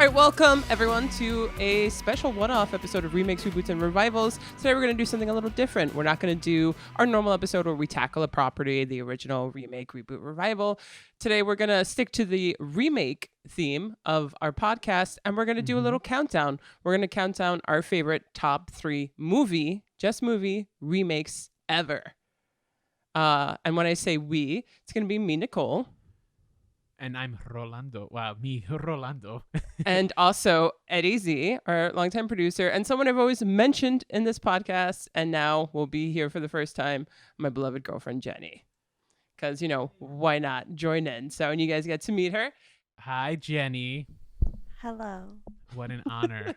All right, welcome everyone to a special one-off episode of Remakes, Reboots, and Revivals. Today we're going to do something a little different. We're not going to do our normal episode where we tackle a property, the original, remake, reboot, revival. Today we're going to stick to the remake theme of our podcast, and we're going to do a little countdown. We're going to count down our favorite top 3 movie remakes ever. And when I say we, it's going to be me, Nicole. And I'm Rolando. Wow, me, Rolando. And also Eddie Z, our longtime producer, and someone I've always mentioned in this podcast, and now will be here for the first time, my beloved girlfriend, Jenny. Because, why not join in? So, and you guys get to meet her. Hi, Jenny. Hello. What an honor.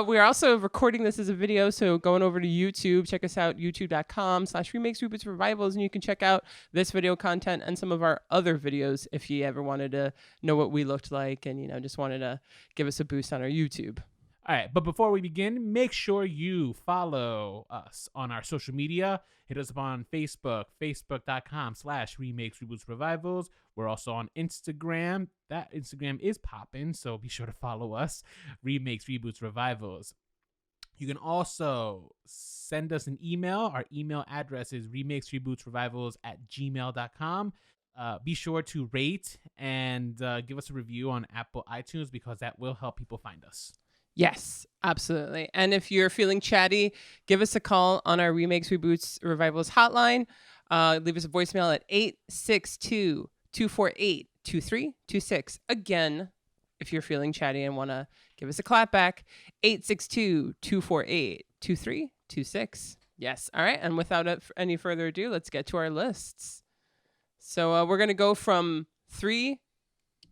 We're also recording this as a video, so going over to YouTube, check us out, youtube.com/remakes, reboots, revivals, and you can check out this video content and some of our other videos if you ever wanted to know what we looked like and, just wanted to give us a boost on our YouTube. All right, but before we begin, make sure you follow us on our social media. Hit us up on Facebook, facebook.com/remakes, reboots, revivals. We're also on Instagram. That Instagram is popping, so be sure to follow us, Remakes, Reboots, Revivals. You can also send us an email. Our email address is remakesrebootsrevivals@gmail.com. Be sure to rate and give us a review on Apple iTunes because that will help people find us. Yes, absolutely. And if you're feeling chatty, give us a call on our Remakes, Reboots, Revivals hotline. Leave us a voicemail at 862-248-2326. Again, if you're feeling chatty and want to give us a clapback, 862-248-2326. Yes. All right. And without any further ado, let's get to our lists. So we're going to go from 3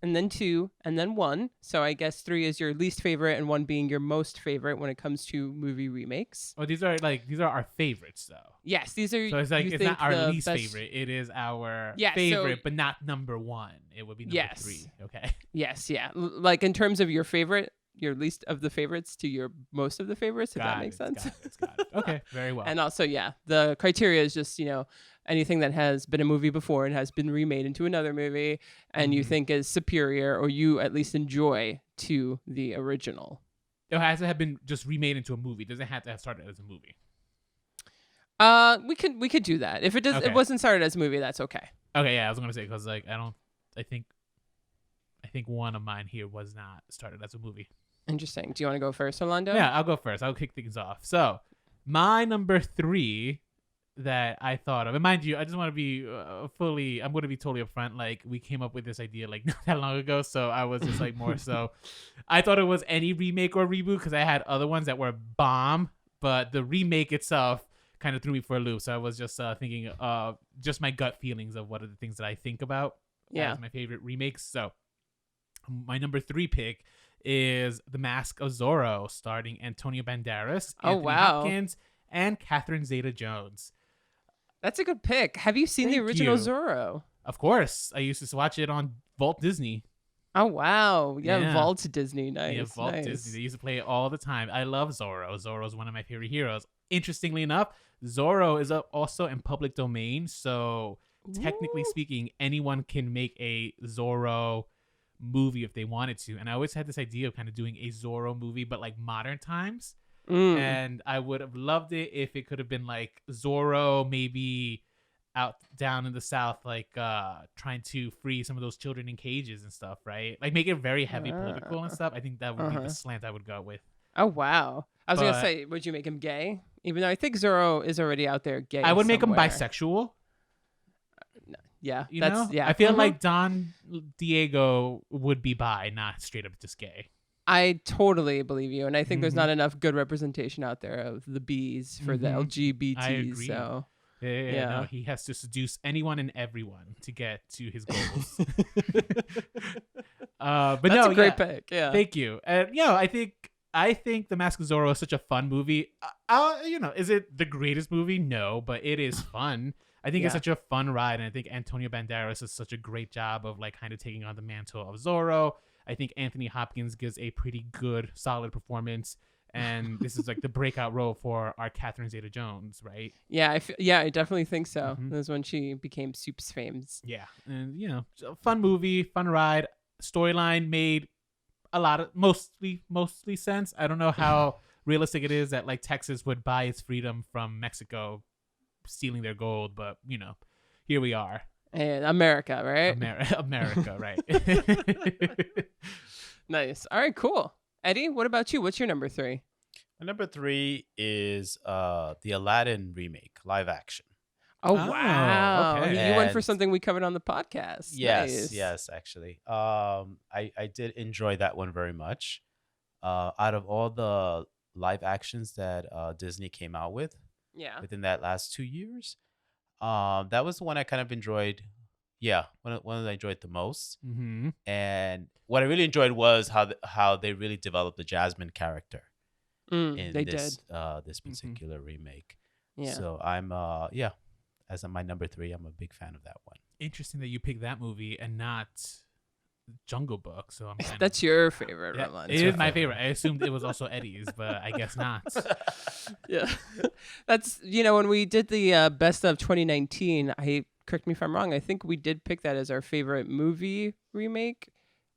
and then 2, and then 1. So I guess 3 is your least favorite, and 1 being your most favorite when it comes to movie remakes. Oh, these are our favorites, though. Yes, these are. So it's like it's not our least favorite. It is our favorite, but not number 1. It would be number 3. Okay. Yes, yeah. Like in terms of your favorite, your least of the favorites to your most of the favorites. If that makes sense. Got it. Okay, very well. And also, the criteria is just anything that has been a movie before and has been remade into another movie and you think is superior or you at least enjoy to the original. It has to have been just remade into a movie. It doesn't have to have started as a movie. We could do that. If it does, It wasn't started as a movie, that's okay. Okay, yeah, I was gonna say because I think one of mine here was not started as a movie. Interesting. Do you want to go first, Rolando? Yeah, I'll go first. I'll kick things off. So, my number 3 that I thought of, and mind you, I just want to be I'm going to be totally upfront. Like, we came up with this idea like not that long ago, so I was just like more so. I thought it was any remake or reboot because I had other ones that were bomb, but the remake itself kind of threw me for a loop. So I was just thinking just my gut feelings of what are the things that I think about as my favorite remakes. So, my number 3 pick is The Mask of Zorro, starring Antonio Banderas, Anthony Hopkins, and Catherine Zeta-Jones. That's a good pick. Have you seen the original Zorro? Of course. I used to watch it on Vault Disney. Oh, wow. Yeah. Vault Disney. Nice. Yeah, Vault Disney. They used to play it all the time. I love Zorro. Zorro is one of my favorite heroes. Interestingly enough, Zorro is also in public domain. So technically speaking, anyone can make a Zorro movie if they wanted to. And I always had this idea of kind of doing a Zorro movie, but like modern times. And I would have loved it if it could have been like Zorro maybe out down in the South, like trying to free some of those children in cages and stuff, right? Like make it very heavy political and stuff. I think that would be the slant I would go with. Oh, wow. I was going to say, would you make him gay? Even though I think Zorro is already out there gay. I would make him bisexual. Yeah. I feel like Don Diego would be bi, not straight up just gay. I totally believe you. And I think there's not enough good representation out there of the Bs for the LGBTs. I agree. So, no, he has to seduce anyone and everyone to get to his goals. But that's a great pick. Yeah. Thank you. I think The Mask of Zorro is such a fun movie. Is it the greatest movie? No, but it is fun. I think it's such a fun ride, and I think Antonio Banderas does such a great job of like kind of taking on the mantle of Zorro. I think Anthony Hopkins gives a pretty good, solid performance, and this is like the breakout role for our Catherine Zeta-Jones, right? Yeah, I definitely think so. That was when she became super famous. Yeah, and fun movie, fun ride, storyline made mostly sense. I don't know how realistic it is that like Texas would buy its freedom from Mexico stealing their gold, but here we are. And America, right? America, right? Nice. All right, cool. Eddie, what about you? What's your number 3? My number 3 is the Aladdin remake, live action. Oh, wow. okay. You went for And- something we covered on the podcast. Nice. Yes, actually. I did enjoy that one very much. Out of all the live actions that Disney came out with Yeah. within that last 2 years, that was the one I kind of enjoyed. Yeah, one that I enjoyed the most. Mm-hmm. And what I really enjoyed was how they really developed the Jasmine character in They this did. this particular remake. Yeah. So I'm as my number 3, I'm a big fan of that one. Interesting that you picked that movie and not Jungle Book. So I'm kind That's your favorite, yeah, Roland. it is my favorite. I assumed it was also Eddie's, but I guess not. Yeah. That's, when we did the best of 2019, correct me if I'm wrong, I think we did pick that as our favorite movie remake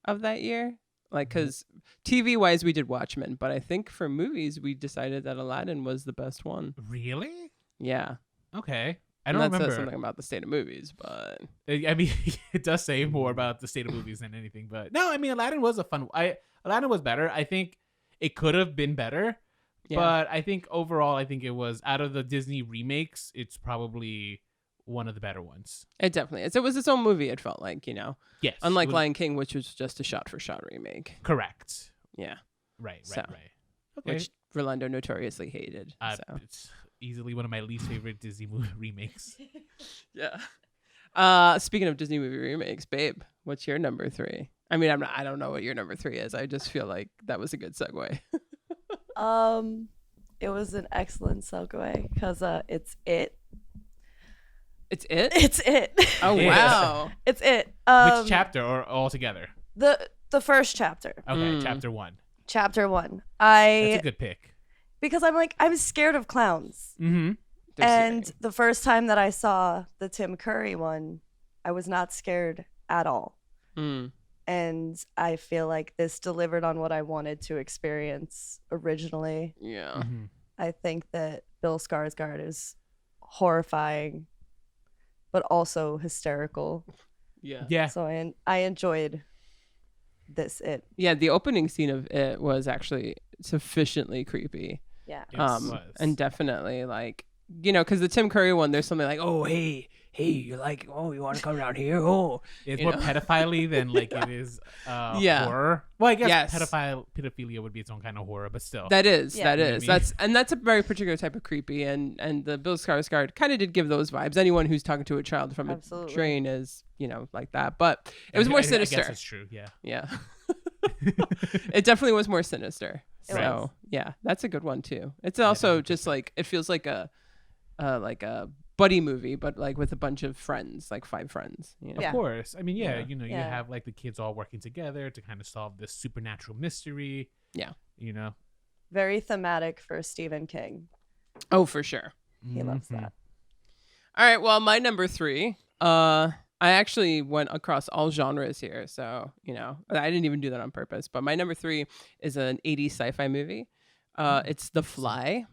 of that year. Like, because TV wise, we did Watchmen, but I think for movies, we decided that Aladdin was the best one. Really? Yeah. Okay. I And don't that remember. says something about the state of movies, but I mean, it does say more about the state of movies than anything. But no, I mean, Aladdin was a fun. Aladdin was better. I think it could have been better, yeah. but I think overall, I think it was out of the Disney remakes, it's probably one of the better ones. It definitely is. It was its own movie, it felt like, Yes. Unlike it was- Lion King, which was just a shot-for-shot remake. Correct. Yeah. Right. So, Right. Okay. Which Rolando notoriously hated. So. It's easily one of my least favorite Disney movie remakes. Yeah. Speaking of Disney movie remakes, babe, what's your number 3? I mean, I don't know what your number 3 is. I just feel like that was a good segue. It was an excellent segue because it's it. It's it? It's it. Oh, It is. wow. It's it. Which chapter or all together? The first chapter. Okay, chapter 1. Chapter 1. That's a good pick. Because I'm scared of clowns. Mm-hmm. And the first time that I saw the Tim Curry one, I was not scared at all. Mm. And I feel like this delivered on what I wanted to experience originally. Yeah. Mm-hmm. I think that Bill Skarsgård is horrifying, but also hysterical. Yeah. Yeah. So I enjoyed this it. Yeah, the opening scene of it was actually sufficiently creepy. Yeah. It was. And definitely like, because the Tim Curry one, there's something like, oh, hey, you like, oh, you want to come down here? Oh, It's more pedophile than like it is Yeah. horror. Well, I guess Yes. pedophilia would be its own kind of horror, but still. that is, Yeah. that You know is. what I mean? That's a very particular type of creepy, and the Bill Skarsgård kind of did give those vibes. Anyone who's talking to a child from Absolutely. a train is, like that. But it was more I sinister. guess it's true. Yeah. Yeah. It definitely was more sinister. It So was. yeah, that's a good one too. It's also just like, it feels like a buddy movie, but like with a bunch of friends, like 5 friends. Yeah. Of course. I mean, yeah, Yeah. you Yeah. have like the kids all working together to kind of solve this supernatural mystery. Yeah. Very thematic for Stephen King. Oh, for sure. He loves Mhm. that. All right. Well, my number 3. I actually went across all genres here, so I didn't even do that on purpose. But my number 3 is an 80s sci-fi movie. It's The Fly.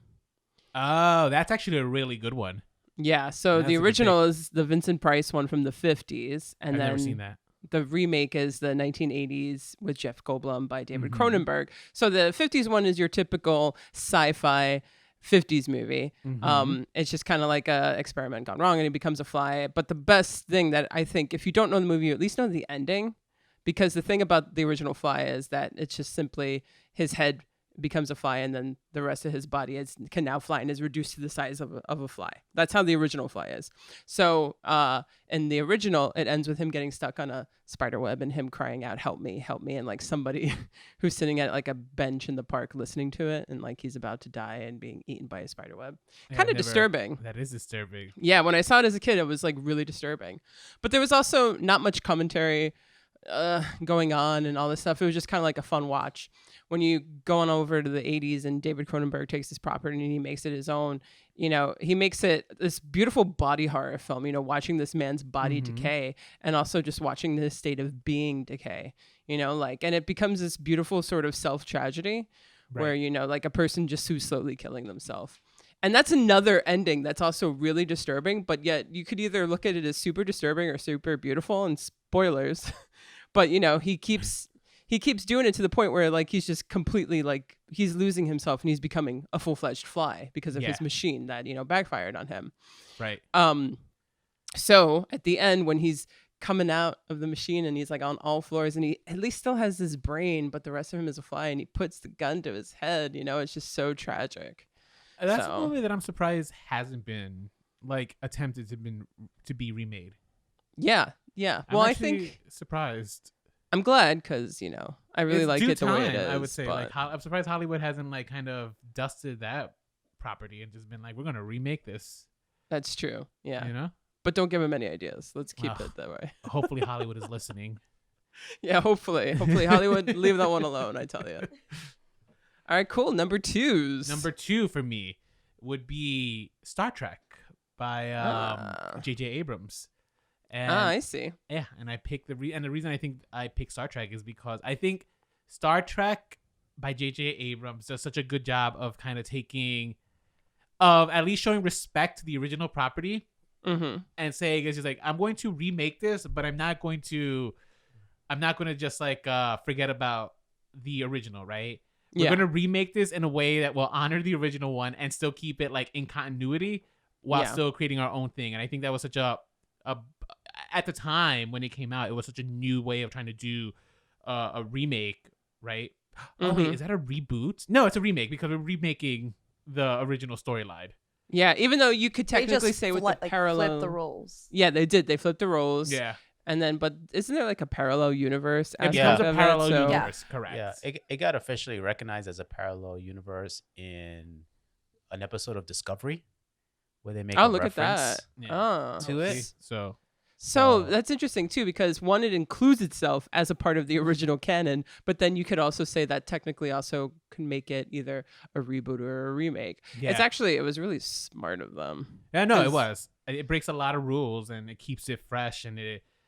Oh, that's actually a really good one. Yeah. So That's the a good original is the Vincent Price one from the 50s, and I've then never seen that. the remake is the 1980s with Jeff Goldblum by David Mhm. Cronenberg. So the 50s one is your typical sci-fi 50s movie. Mhm. It's just kind of like a experiment gone wrong, and he becomes a fly. But the best thing that I think, if you don't know the movie, you at least know the ending, because the thing about the original Fly is that it's just simply his head becomes a fly, and then the rest of his body can now fly and is reduced to the size of a fly. That's how the original Fly is. So in the original, it ends with him getting stuck on a spider web and him crying out, help me, and like somebody who's sitting at like a bench in the park listening to it, and like he's about to die and being eaten by a spider web. Yeah, Kind I've of never- disturbing. That is disturbing. Yeah, when I saw it as a kid, it was like really disturbing. But there was also not much commentary going on and all this stuff. It was just kind of like a fun watch. When you go on over to the 80s and David Cronenberg takes his property and he makes it his own, he makes it this beautiful body horror film, watching this man's body Mhm. decay, and also just watching this state of being decay. you know, like, and it becomes this beautiful sort of self-tragedy where, you know, like a person just who's slowly killing themselves. And that's another ending that's also really disturbing, but yet you could either look at it as super disturbing or super beautiful, and spoilers. But, you know, he keeps doing it to the point where like he's just completely like he's losing himself and he's becoming a full-fledged fly because of his machine that, you know, backfired on him. Right. So at the end when he's coming out of the machine and he's like on all floors and he at least still has his brain, but the rest of him is a fly, and he puts the gun to his head, you know, it's just so tragic. That's a movie that I'm surprised hasn't been like attempted to be remade. Yeah. Well, I'm I think surprised. I'm glad because, you know, I really It's like due it the way it time, is. I would say, but like, I'm surprised Hollywood hasn't like kind of dusted that property and just been like, we're gonna remake this. that's true. Yeah. You know. But don't give him any ideas. Let's keep Ugh. it that way. Hopefully Hollywood is listening. Yeah, hopefully Hollywood, leave that one alone, I tell you. All right, cool. Number 2s. Number 2 for me would be Star Trek by J.J. Abrams. And I see. yeah, and I picked the reason I think I picked Star Trek is because I think Star Trek by J.J. Abrams does such a good job of kind of at least showing respect to the original property. Mm-hmm. And saying it's just like, I'm going to remake this, but I'm not going to just like forget about the original, right? We're going to remake this in a way that will honor the original one and still keep it like in continuity while still creating our own thing. And I think that was such a at the time when it came out, it was such a new way of trying to do a remake, right? Oh wait, is that a reboot? No, it's a remake because we're remaking the original storyline. Yeah, even though you could technically say with the like parallel, flip the roles. Yeah, they did. They flipped the roles. Yeah, and then, but isn't there like a parallel universe? It becomes a parallel so... universe, correct? Yeah, it got officially recognized as a parallel universe in an episode of Discovery, where they make a look reference at that. to it. So that's interesting too, because one, it includes itself as a part of the original canon, but then you could also say that technically also can make it either a reboot or a remake. Yeah. It was really smart of them. Yeah, no, it was. It breaks a lot of rules and it keeps it fresh, and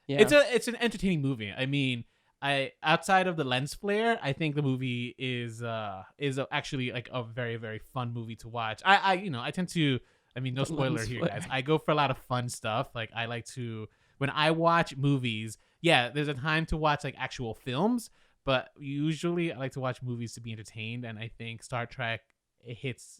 it's an entertaining movie. I mean, outside of the lens flare, I think the movie is actually like a very, very fun movie to watch. I tend to. I mean, no spoiler here, guys. I go for a lot of fun stuff. Like, I like to, when I watch movies, there's a time to watch like actual films, but usually I like to watch movies to be entertained. And I think Star Trek, it hits,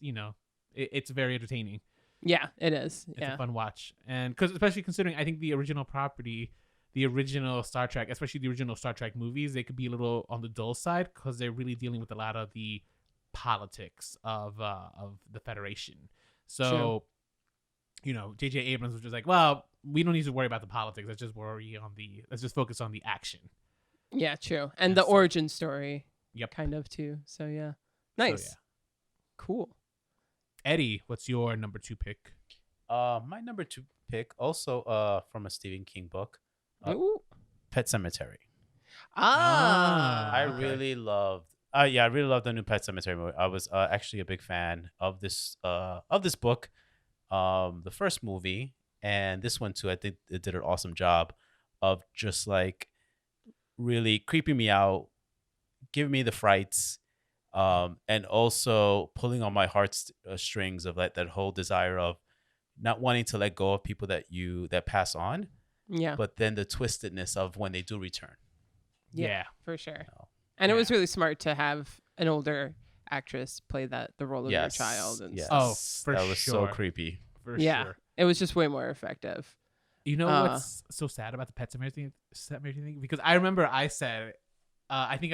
it's very entertaining. Yeah, it is. It's a fun watch. And especially considering, I think the original property, the original Star Trek, especially the original Star Trek movies, they could be a little on the dull side because they're really dealing with a lot of the politics of the Federation. So, J.J. Abrams was just like, well, we don't need to worry about the politics. Let's just focus on the action. Yeah, true. And the origin story. Yep. Kind of too. So, yeah. Nice. So, yeah. Cool. Eddie, what's your number 2 pick? My number 2 pick, also from a Stephen King book, Pet Sematary. I really loved the new Pet Sematary movie. I was actually a big fan of this book, the first movie, and this one too. I think it did an awesome job of just like really creeping me out, giving me the frights, and also pulling on my heartstrings of like that whole desire of not wanting to let go of people that pass on. Yeah. But then the twistedness of when they do return. Yeah, for sure. And it was really smart to have an older actress play the role of your child. And that was so creepy. For sure. It was just way more effective. You know what's so sad about the Pet Sematary thing? Because I remember I said, I think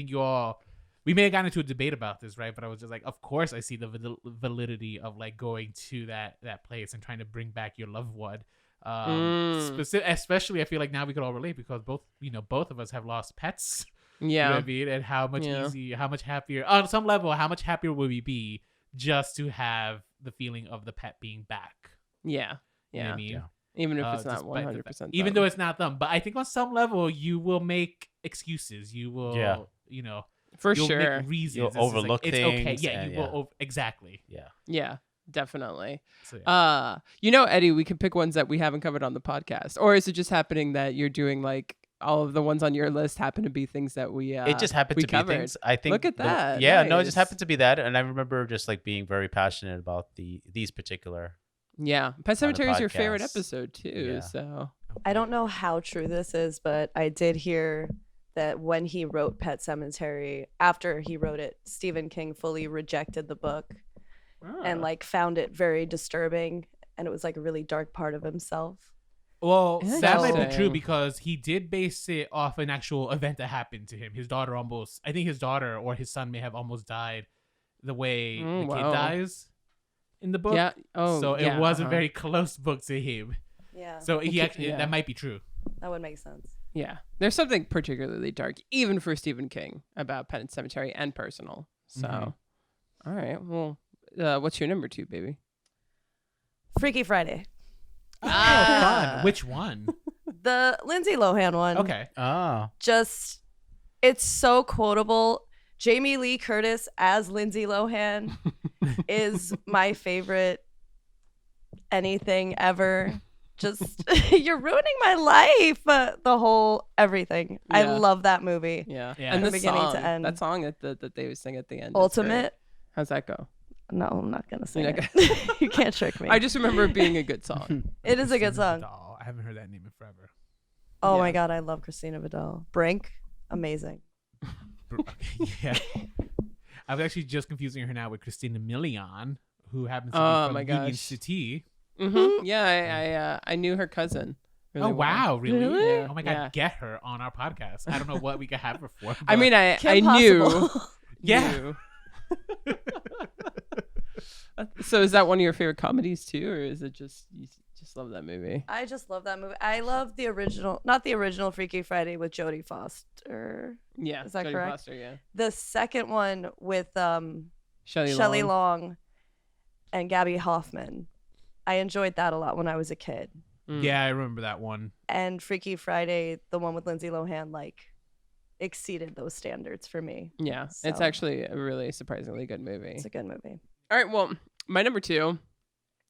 you all, we may have gotten into a debate about this, right? But I was just like, of course I see the validity of like going to that place and trying to bring back your loved one. Especially I feel like now we could all relate because both of us have lost pets. Yeah. You know what I mean? And how much happier, on some level, how much happier would we be just to have the feeling of the pet being back? Yeah. You know what I mean? Yeah. Even if it's not 100%. Even though it's not them. But I think on some level, you will make excuses. You will, for you'll sure. make reasons. You'll overlook things. It's okay. Yeah, you will. Exactly. Yeah. Yeah. Definitely. So, yeah. Eddie, we can pick ones that we haven't covered on the podcast, or is it just happening that you're doing like all of the ones on your list happen to be things that we It just happened we to covered. be things. I think. Look at that. Yeah, no, it just Nice. happened to be that, and I remember just like being very passionate about these particular. Yeah, Pet Cemetery is your favorite podcast. episode too. Yeah. So I don't know how true this is, but I did hear that when he wrote Pet Sematary, after he wrote it, Stephen King fully rejected the book and like found it very disturbing, and it was like a really dark part of himself. Well, that might be Interesting. true because he did base it off an actual event that happened to him. His daughter I think his daughter or his son may have almost died the way the kid wow. dies in the book. yeah. Oh, So yeah, it was a uh-huh. very close book to him. Yeah, So he Okay, actually yeah. that might be true. that would make sense. Yeah, there's something particularly dark, even for Stephen King, about Pet Cemetery and personal. So, Mhm. all right. Well, what's your number 2, baby? Freaky Friday, Oh, Ah. fun. Which one? the Lindsay Lohan one. Okay. Oh, Just, it's so quotable. Jamie Lee Curtis as Lindsay Lohan is my favorite anything ever. Just, you're ruining my life. The whole everything. I Yeah. love that movie. Yeah, Yeah. and From the beginning to song, end. that song that they sing at the end. is great. Ultimate. How's that go? No, I'm not gonna sing You're it. not You can't trick me. I just remember it being a good song. It is a good Christina song. Vidal. I haven't heard that name in forever. Oh Yeah. my god, I love Christina Vidal. Brink, amazing. Yeah. I was actually just confusing her now with Christina Milian, who happens to Oh be my from Union gosh. City. Yeah, I knew her cousin. really Oh well. wow, really? Really? Oh my god, Yeah. get her on our podcast. I don't know what we could have her for. I but- mean, I Kim knew. Possible. Yeah. knew. So is that one of your favorite comedies too, or is it just you just love that movie? I just love that movie. I love the original, not the original Freaky Friday with Jodie Foster. Yeah, Is that Jodie correct? Foster, yeah, The second one with Shelley Shelley Long. Long and Gabby Hoffman. I enjoyed that a lot when I was a kid. Mm. Yeah, I remember that one. And Freaky Friday, the one with Lindsay Lohan, like exceeded those standards for me. Yeah, it's So- actually a really surprisingly good movie. It's a good movie. All right, well, my number 2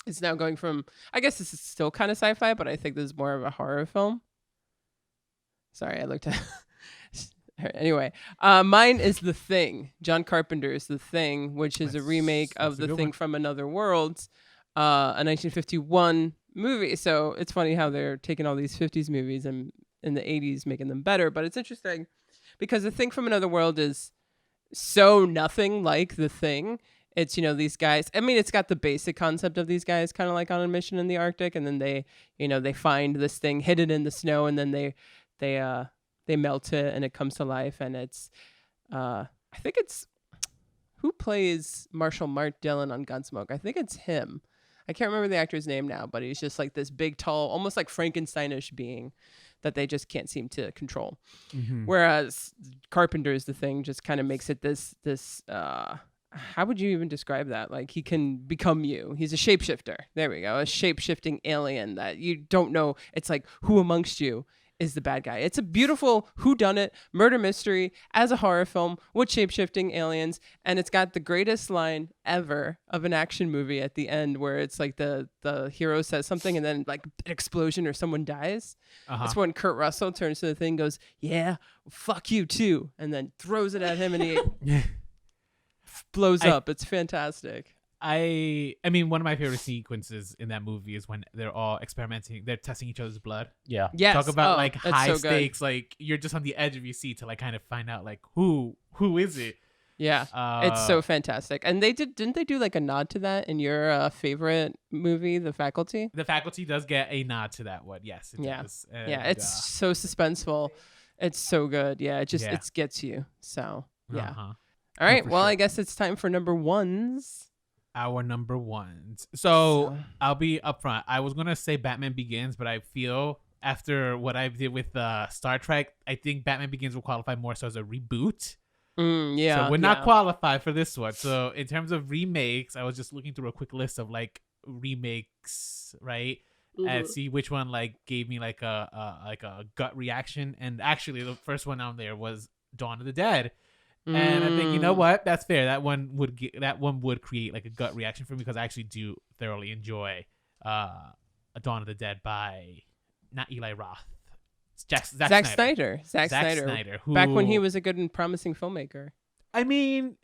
is now going from, I guess this is still kind of sci-fi, but I think this is more of a horror film. Sorry, I looked at. Anyway, mine is The Thing. John Carpenter's The Thing, which is a That's- remake of that's a The good Thing one. from Another World, a 1951 movie. So it's funny how they're taking all these 50s movies and in the 80s making them better. But it's interesting because The Thing from Another World is so nothing like The Thing. It's, these guys, I mean, it's got the basic concept of these guys kind of like on a mission in the Arctic, and then they find this thing hidden in the snow, and then they melt it and it comes to life. And it's I think it's who plays Marshall Mark Dillon on Gunsmoke. I think it's him. I can't remember the actor's name now, but he's just like this big, tall, almost like Frankensteinish being that they just can't seem to control. Mm-hmm. Whereas Carpenter's The Thing just kind of makes it this how would you even describe that? Like, he can become you. He's a shapeshifter. There we go. A shape-shifting alien that you don't know. It's like, who amongst you is the bad guy? It's a beautiful whodunit murder mystery as a horror film with shape-shifting aliens. And it's got the greatest line ever of an action movie at the end where it's like the hero says something and then like an explosion or someone dies. Uh-huh. That's when Kurt Russell turns to the thing and goes, yeah, fuck you too. And then throws it at him and he blows up. It's fantastic. I mean, one of my favorite sequences in that movie is when they're all experimenting. They're testing each other's blood. yeah. Yes. Talk about Oh, like that's high so good. stakes. Like you're just on the edge of your seat to like kind of find out like who is it. Yeah. It's Uh, so fantastic. And didn't they do like a nod to that in your favorite movie, The Faculty? The Faculty does get a nod to that one. Yes, it Yeah. does. Yeah, And, it's so suspenseful. It's so good. Yeah, it Yeah. it gets you. So, yeah. uh-huh. All right. for Well, sure. I guess it's time for number 1s. Our number ones. So So- I'll be upfront. I was gonna say Batman Begins, but I feel after what I did with Star Trek, I think Batman Begins will qualify more so as a reboot. Yeah. So we're not yeah. qualified for this one. So in terms of remakes, I was just looking through a quick list of like remakes, right? And see which one like gave me like a gut reaction. And actually, the first one on there was Dawn of the Dead. And I think, you know Mm. what? That's fair. That one would create like a gut reaction for me because I actually do thoroughly enjoy A Dawn of the Dead by not Eli Roth. Zack Snyder. Zack Snyder. Back when he was a good and promising filmmaker. I mean,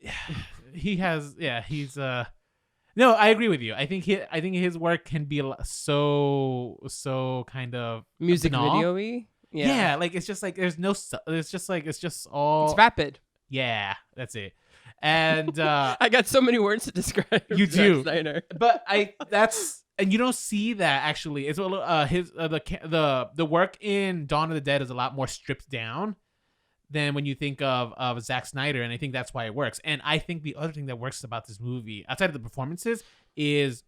he has. Yeah, he's. No, I agree with you. I think his work can be so kind of Music banal. video-y. Yeah, like it's just like there's no. It's just all. It's vapid. Yeah, that's it. And I got so many words to describe. You Zack do. Snyder. But and you don't see that actually. It's the work in Dawn of the Dead is a lot more stripped down than when you think of Zack Snyder, and I think that's why it works. And I think the other thing that works about this movie, outside of the performances, is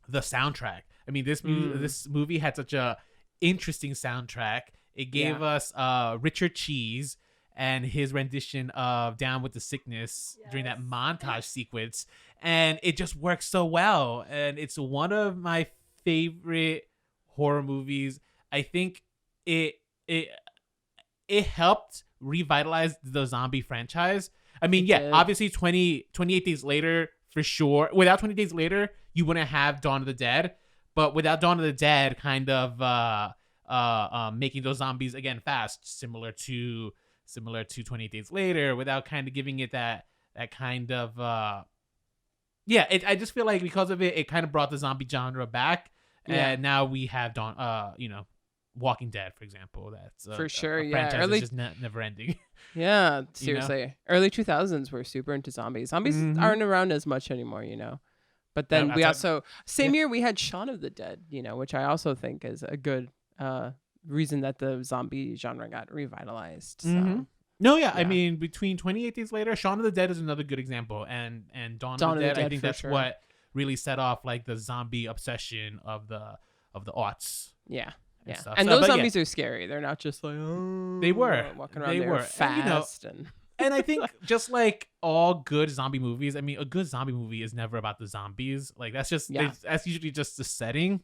the soundtrack. I mean, this movie had such a interesting soundtrack. It gave us Richard Cheese and his rendition of Down with the Sickness during that montage sequence. And it just works so well. And it's one of my favorite horror movies. I think it helped revitalize the zombie franchise. I mean, obviously 28 Days Later, for sure. Without 20 Days Later, you wouldn't have Dawn of the Dead. But without Dawn of the Dead kind of making those zombies, again, fast, similar to 28 Days Later, without kind of giving it that kind of I just feel like because of it kind of brought the zombie genre back, and now we have Walking Dead, for example. That's for sure. a franchise that's just never ending. Yeah, seriously. Early 2000s were super into zombies. Zombies aren't around as much anymore, But then we also same year we had Shaun of the Dead, which I also think is a good reason that the zombie genre got revitalized. So. No, yeah. I mean, between 28 Days Later, Shaun of the Dead is another good example, and Dawn of the Dead, I think that's what really set off like the zombie obsession of the aughts. Yeah. Yeah. Stuff. And those zombies are scary. They're not just like they were walking around there fast and I think just like all good zombie movies, I mean, a good zombie movie is never about the zombies. Like that's just that's usually just the setting.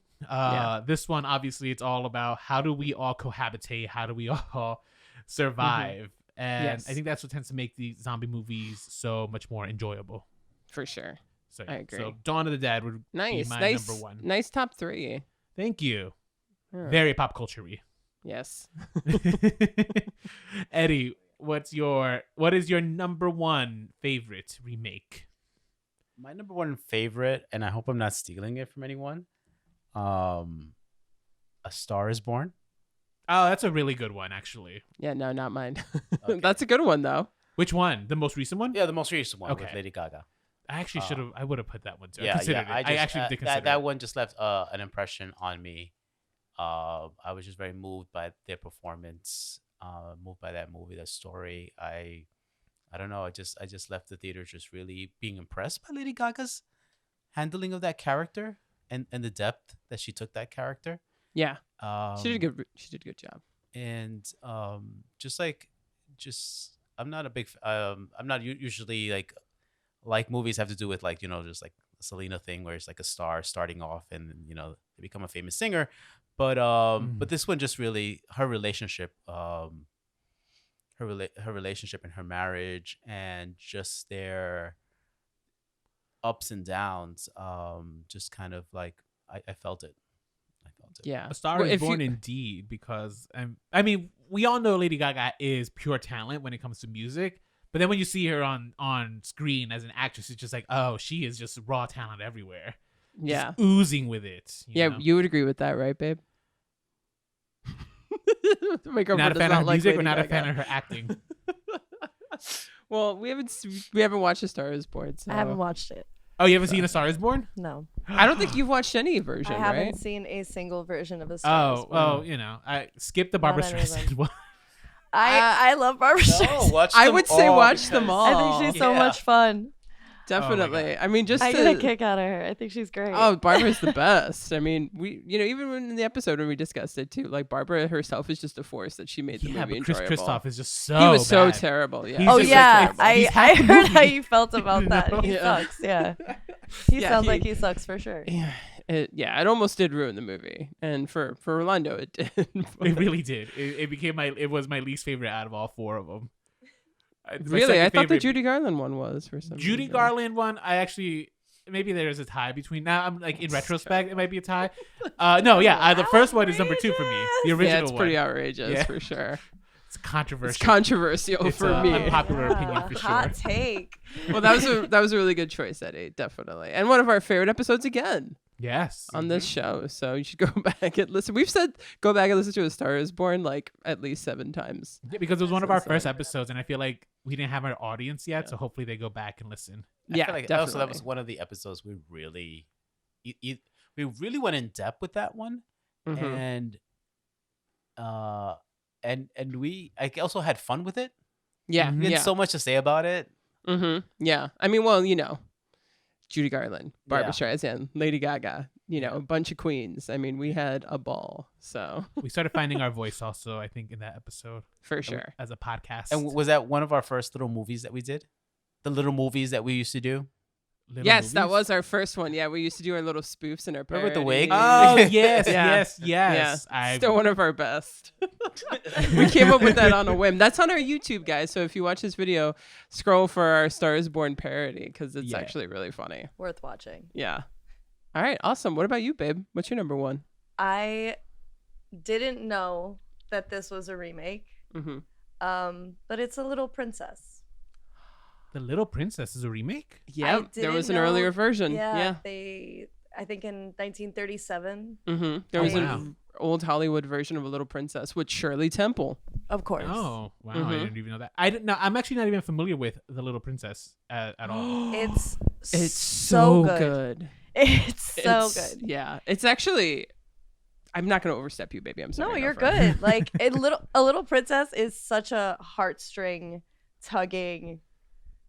This one, obviously, it's all about how do we all cohabitate, how do we all survive, and I think that's what tends to make the zombie movies so much more enjoyable. For sure. So I agree. So Dawn of the Dead would be my number one. Nice top three. Thank you. Very pop culture-y. Yes. Eddie, what is your number one favorite remake? My number one favorite, and I hope I'm not stealing it from anyone, A Star is Born. Oh, that's a really good one, actually. Yeah, no, not mine. Okay. That's a good one, though. Which one? The most recent one? Yeah, the most recent one with Lady Gaga. I actually I would have put that one too. Yeah, I actually did consider that one just left an impression on me. I was just very moved by their performance, moved by that movie, that story. I don't know. I just left the theater just really being impressed by Lady Gaga's handling of that character and the depth that she took that character. Yeah. She did a good job. And I'm not a big I'm not usually like movies have to do with just like a Selena thing where it's like a star starting off and they become a famous singer. But this one just really her relationship, her relationship and her marriage and just their ups and downs. Just kind of like I felt it. Yeah, A Star is Born indeed, because I mean we all know Lady Gaga is pure talent when it comes to music, but then when you see her on screen as an actress, it's just like, oh, she is just raw talent everywhere. Yeah, just oozing with it. You know? You would agree with that, right, babe? Not a fan of her music, or not a fan of her acting. Well, we haven't watched A Star is Born. So. I haven't watched it. Oh, you haven't seen A Star is Born? No. I don't think you've watched any version, I haven't right? seen a single version of A Star is Born. Well, I skipped the Barbara Streisand one. I love Barbara Streisand. I would say watch them all. I think she's so much fun. Definitely. Oh I mean, I get a kick out of her. I think she's great. Oh, Barbara's the best. I mean, we, even in the episode when we discussed it too, like Barbara herself is just a force that she made the movie Chris enjoyable. Christoph is just so He was so bad. terrible. Yeah. He's just I heard how you felt about that. He Yeah. sucks. Yeah. He sounds like he sucks for sure. Yeah. It almost did ruin the movie, and for Rolando, it did. It really did. It was my least favorite out of all four of them. Really, I thought the Judy Garland one was for some Judy reason. Garland one. I maybe there's a tie between now. I'm like in retrospect, it might be a tie. No, yeah, the first one is number 2 for me. The original Yeah, it's pretty one. outrageous Yeah. for sure. It's controversial. It's controversial It's, for me. unpopular opinion for Hot sure. take. Well, that was a really good choice, Eddie, definitely, and one of our favorite episodes again Yes. on this show. So you should go back and listen. We've said go back and listen to A Star Is Born like at least 7 times. Yeah, because it was one of our Insane. first episodes, and I feel like we didn't have our audience yet, so hopefully they go back and listen. I Yeah, feel like definitely. also that was one of the episodes we really, we really went in depth with that one, Mhm. and we I also had fun with it. Yeah, We had yeah. so much to say about it. Yeah. I mean, well, Judy Garland, Barbara Yeah. Streisand, Lady Gaga, a bunch of queens. I mean, we had a ball. So We started finding our voice also, I think, in that episode for sure. as a podcast. And was that one of our first little movies that we did? The little movies that we used to do. Little Yes, that movies? was our first one. Yeah, we used to do our little spoofs and our Remember with the wig? parodies. Oh yes, Yeah. yes, yes. Yeah, still one of our best. We came up with that on a whim. That's on our YouTube, guys. So if you watch this video, scroll for our Star Is Born parody because it's Yeah. actually really funny. Worth watching. Yeah. All right, awesome. What about you, babe? What's your number 1? I didn't know that this was a remake, Mm-hmm. but it's a Little Princess. The Little Princess is a remake. Yeah, there was an didn't know- earlier version. Yeah, Yeah. I think in 1937. Mm-hmm. There Oh, was wow. an old Hollywood version of A Little Princess with Shirley Temple. Of course. Oh wow, I Mhm. didn't even know that. I didn't know. I'm actually not even familiar with The Little Princess at all. It's It's so so good. good. It's so It's- good. Yeah, it's actually. I'm not going to overstep you, baby. I'm sorry. No, go you're for it. good. Like a little Princess is such a heartstring tugging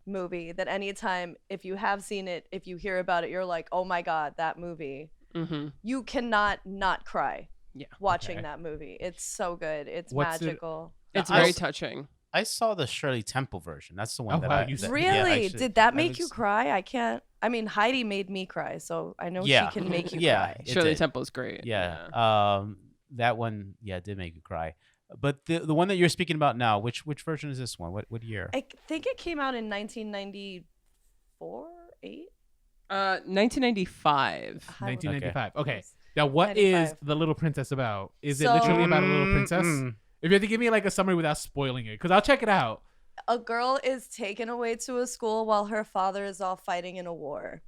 movie that anytime if you have seen it, if you hear about it, you're like, oh my god, that movie. Mhm. You cannot not cry. Yeah. Watching Okay. that movie, it's so good. It's What's it- magical. It's I very s- touching. I saw the Shirley Temple version. That's the one Oh, that wow, I you that- s- Really? yeah, actually, Did that I make you was- cry? I can't. I mean, Heidi made me cry, so I know Yeah. she can make you Yeah. cry. It Shirley did. Temple's great. Yeah. That one, did make you cry. But the one that you're speaking about now, which version is this one? What year? I think it came out in 1994, 8. 1995. 1995. Okay. Now, what is 95. The Little Princess about? Is it So- literally about a little princess? Mm. If you have to give me like a summary without spoiling it, because I'll check it out. A girl is taken away to a school while her father is off fighting in a war.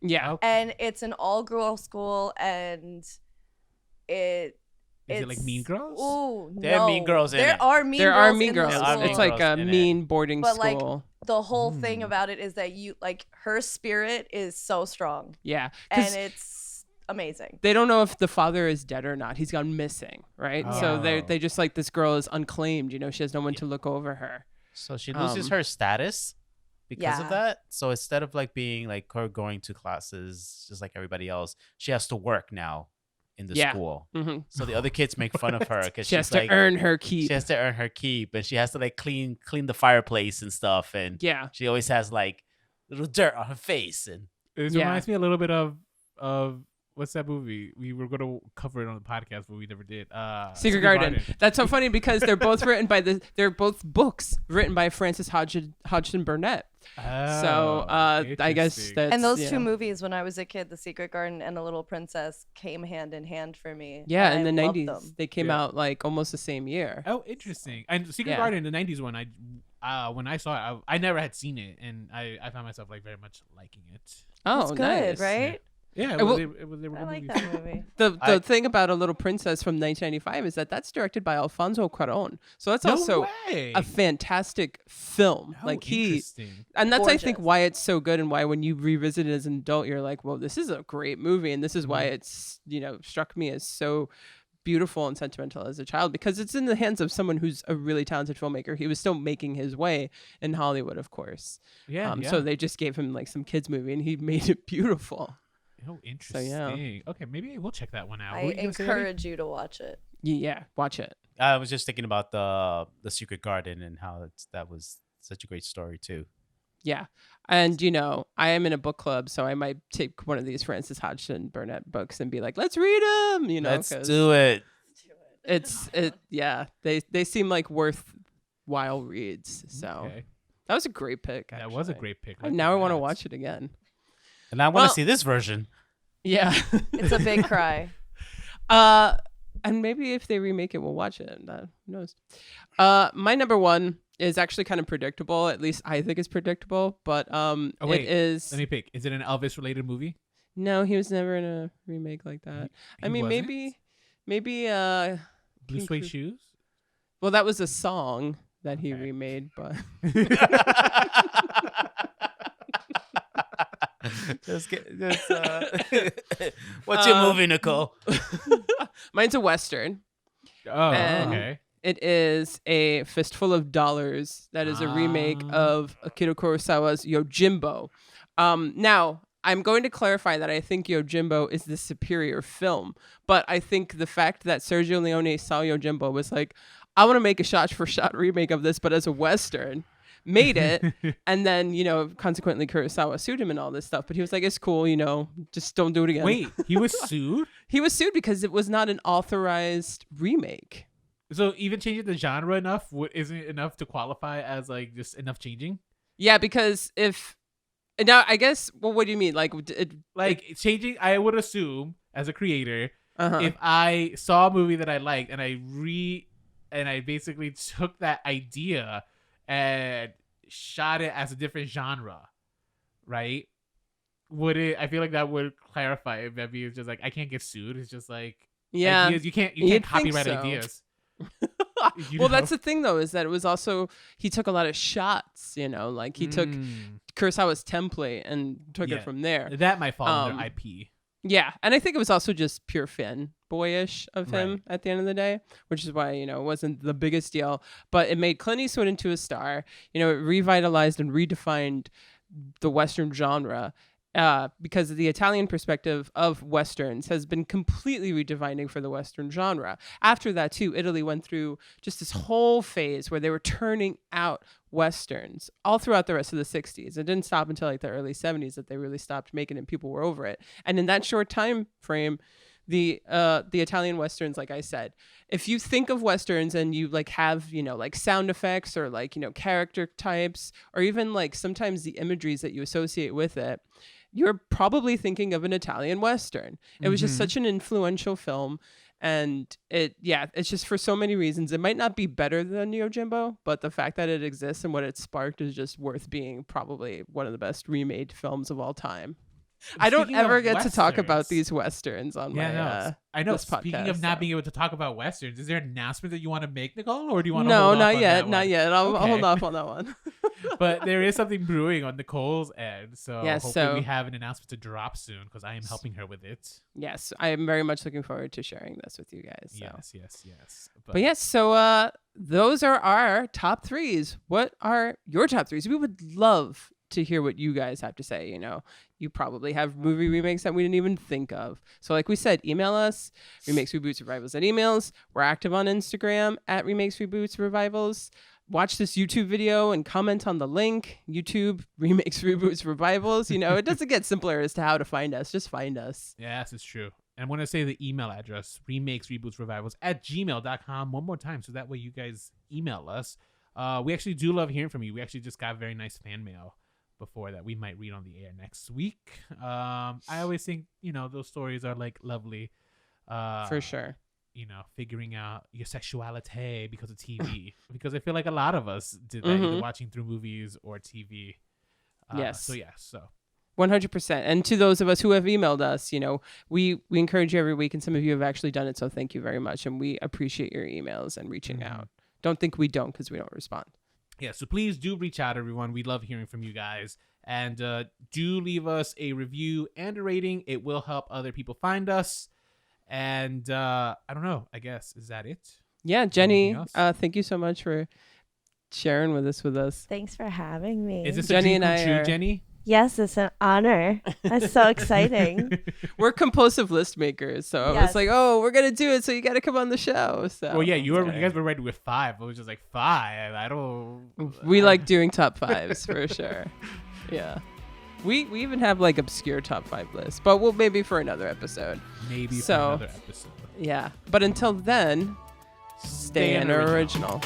Yeah. Okay. And it's an all-girl school, and it Is it like Mean it's- Girls? Ooh, There are Mean Girls in there it. Are mean There girls are mean in the girls. There are school. mean It's like a girls in it. mean boarding But, like, school. The whole thing Hmm. about it is that her spirit is so strong, Yeah. and 'Cause it's amazing. they don't know if the father is dead or not. He's gone missing, right? So Oh. they just like this girl is unclaimed. She has no one to look over her. So she loses Um, her status because Yeah. of that. So instead of like being like her going to classes just like everybody else, she has to work now in the Yeah. school. Hmm. So the other kids make fun of her because She has she's to like earn her keep. she has to earn her keep, and she has to like clean the fireplace and stuff, and Yeah. she always has like little dirt on her face. And This Yeah. reminds me a little bit of what's that movie? We were going to cover it on the podcast, but we never did. Secret Garden. That's so funny because they're both written by they're both books written by Frances Hodgson Burnett. So I guess interesting. that's And those yeah. two movies, when I was a kid, The Secret Garden and The Little Princess, came hand in hand for me. Yeah, and in the I loved 90s. them. They came Yeah. out like almost the same year. Oh, interesting. And Secret Yeah. Garden, the 90s one, when I saw it, I never had seen it, and I found myself like very much liking it. Oh, It's good, nice. right? Yeah, I will- it was a I good like movie. that movie. The I- thing about A Little Princess from 1995 is that's directed by Alfonso Cuarón. So that's No also way. a fantastic film. Oh, like interesting. and that's I think Gorgeous. why it's so good and why when you revisit it as an adult you're like, well, this is a great movie, and this is why it's struck me as so beautiful and sentimental as a child, because it's in the hands of someone who's a really talented filmmaker. He was still making his way in Hollywood, of course. Yeah, So they just gave him like some kids movie and he made it beautiful. Oh, interesting. yeah. Okay, maybe we'll check that one out. I What were you gonna say, Eddie? encourage you to watch it. Yeah, watch it. I was just thinking about the Secret Garden and how that was such a great story too. Yeah. And, I am in a book club, so I might take one of these Frances Hodgson Burnett books and be like, let's read them, Let's 'cause do it. they seem like worthwhile reads. So Okay. that was a great pick. That was a actually. great pick. And now I want to watch it again. And I want Well- to see this version. Yeah. It's a big cry. And maybe if they remake it, we'll watch it. Who knows? My number one is actually kind of predictable. At least I think it's predictable. But wait. it is. Let me pick. Is it an Elvis related movie? No, he was never in a remake like that. I He mean, wasn't? maybe. Blue King Suede Cru- Shoes? Well, that was a song that he Okay. remade, but What's your movie, Nicole? mine's a Western. Oh, And- okay. It is a Fistful of Dollars. That is a remake of Akira Kurosawa's Yojimbo. Now, I'm going to clarify that I think Yojimbo is the superior film, but I think the fact that Sergio Leone saw Yojimbo was like, I want to make a shot-for-shot remake of this, but as a Western. Made it, and then, consequently Kurosawa sued him and all this stuff, but he was like, it's cool, just don't do it again. Wait, he was sued? He was sued because it was not an authorized remake. So even changing the genre enough isn't enough to qualify as like just enough changing? Yeah, because now I guess, well, what do you mean? Like, Changing, I would assume as a creator, uh-huh. if I saw a movie that I liked and I basically took that idea and shot it as a different genre, right? I feel like that would clarify it. Maybe it's just like, I can't get sued. It's just like, Yeah. ideas, you can't You'd think copyright so. ideas. Well, that's the thing, though, is that it was also, he took a lot of shots, like he took Kurosawa's template and took Yeah. it from there. That might fall under IP. Yeah, and I think it was also just pure fan boyish of him Right. at the end of the day, which is why, it wasn't the biggest deal, but it made Clint Eastwood into a star. It revitalized and redefined the Western genre. Because the Italian perspective of Westerns has been completely redefining for the Western genre. After that, too, Italy went through just this whole phase where they were turning out Westerns all throughout the rest of the 60s. It didn't stop until like the early 70s that they really stopped making it and people were over it. And in that short time frame, the Italian Westerns, like I said, if you think of Westerns and you like have, like sound effects or like, character types or even like sometimes the imageries that you associate with it, you're probably thinking of an Italian Western. It was just such an influential film. And it's just for so many reasons. It might not be better than Yojimbo, but the fact that it exists and what it sparked is just worth being probably one of the best remade films of all time. I don't Speaking of ever get to talk about Westerns- these Westerns on my I know. this Speaking podcast, of not so. being able to talk about Westerns, is there an announcement that you want to make, Nicole, or do you want to No, hold off not on yet. that Not one? yet. I'll Okay. hold off on that one. But there is something brewing on Nicole's end, so Yeah, hopefully so- we have an announcement to drop soon because I am helping her with it. Yes, I am very much looking forward to sharing this with you guys. So. Yes. But yes, so those are our top threes. What are your top threes? We would love to hear what you guys have to say. You probably have movie remakes that we didn't even think of. So like we said, email us, Remakes, Reboots, Revivals at emails. We're active on Instagram at Remakes, Reboots, Revivals. Watch this YouTube video and comment on the link. YouTube, Remakes, Reboots, Revivals. It doesn't get simpler as to how to find us. Just find us. Yes, it's true. And I'm going to say the email address, remakes, reboots, revivals @gmail.com one more time so that way you guys email us. We actually do love hearing from you. We actually just got very nice fan mail before that we might read on the air next week. I always think, those stories are like lovely. For sure. Figuring out your sexuality because of TV. Because I feel like a lot of us did that, either watching through movies or TV. Yes. So 100%. And to those of us who have emailed us, we encourage you every week, and some of you have actually done it. So thank you very much. And we appreciate your emails and reaching out. Don't think we don't, because we don't respond. Yeah, so please do reach out, everyone. We love hearing from you guys. And do leave us a review and a rating. It will help other people find us. And I don't know, I guess, is that it? Yeah, Jenny, Anything else? thank you so much for sharing with us. Thanks for having me. Is this Jenny a dream and come I true, are- Jenny? Yes, it's an honor. That's so exciting. We're compulsive list makers. So Yes. it's like, oh, we're going to do it. So you got to come on the show. So Well, yeah, you guys were ready with 5. I was just like, 5? I don't... we like doing top 5s for sure. Yeah. We even have like obscure top 5 lists, but we'll maybe for another episode. Maybe So- for another episode. Yeah. But until then, stay an original.